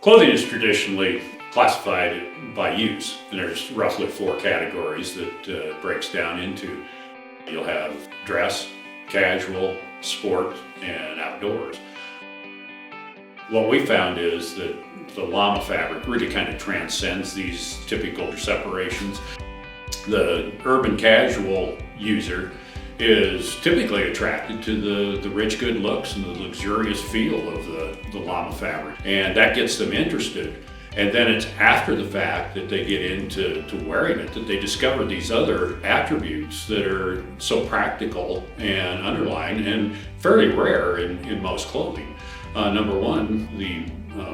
Clothing is traditionally classified by use, and there's roughly 4 categories that it breaks down into. You'll have dress, casual, sport, and outdoors. What we found is that the Llama fabric really kind of transcends these typical separations. The urban casual user is typically attracted to the rich, good looks and the luxurious feel of the Llama fabric, and that gets them interested. And then it's after the fact that they get into wearing it that they discover these other attributes that are so practical and underlying and fairly rare in most clothing. Number one, the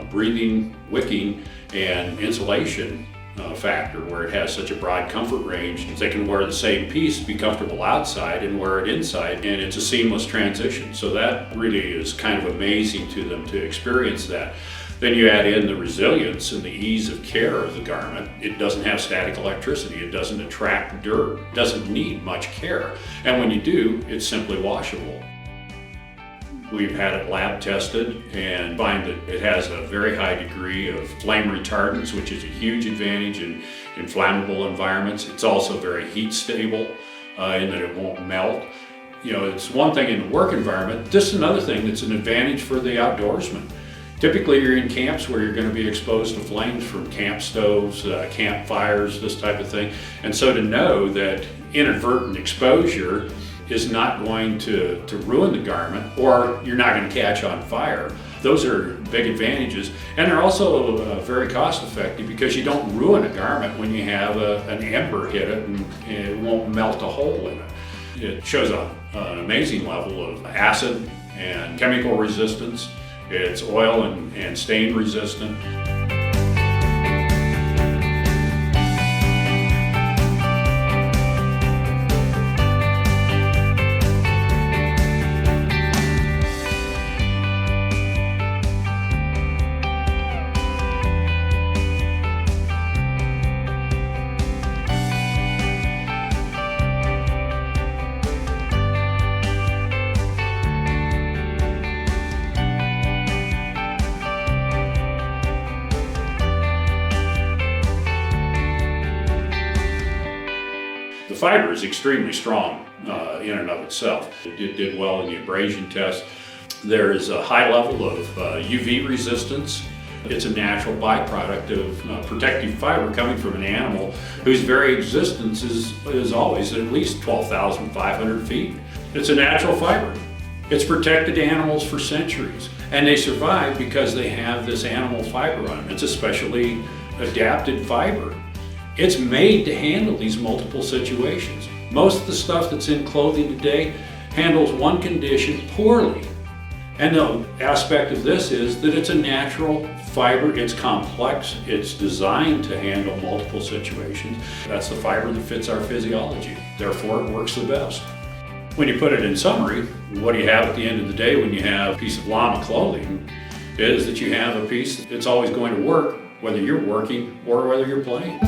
breathing, wicking, and insulation factor, where it has such a broad comfort range. They can wear the same piece, be comfortable outside and wear it inside, and it's a seamless transition. So that really is kind of amazing to them to experience that. Then you add in the resilience and the ease of care of the garment. It doesn't have static electricity. It doesn't attract dirt. It doesn't need much care. And when you do, it's simply washable. We've had it lab tested and find that it has a very high degree of flame retardance, which is a huge advantage in flammable environments. It's also very heat stable in that it won't melt. You know, it's one thing in the work environment. This is another thing that's an advantage for the outdoorsman. Typically you're in camps where you're going to be exposed to flames from camp stoves, campfires, this type of thing. And so to know that inadvertent exposure is not going to ruin the garment, or you're not going to catch on fire. Those are big advantages, and they're also very cost effective because you don't ruin a garment when you have an ember hit it and it won't melt a hole in it. It shows an amazing level of acid and chemical resistance. It's oil and stain resistant. The fiber is extremely strong in and of itself. It did well in the abrasion test. There is a high level of UV resistance. It's a natural byproduct of protective fiber coming from an animal whose very existence is always at least 12,500 feet. It's a natural fiber. It's protected animals for centuries, and they survive because they have this animal fiber on them. It's a specially adapted fiber. It's made to handle these multiple situations. Most of the stuff that's in clothing today handles one condition poorly. And the aspect of this is that it's a natural fiber, it's complex, it's designed to handle multiple situations. That's the fiber that fits our physiology. Therefore, it works the best. When you put it in summary, what do you have at the end of the day when you have a piece of Llama clothing is that you have a piece that's always going to work, whether you're working or whether you're playing.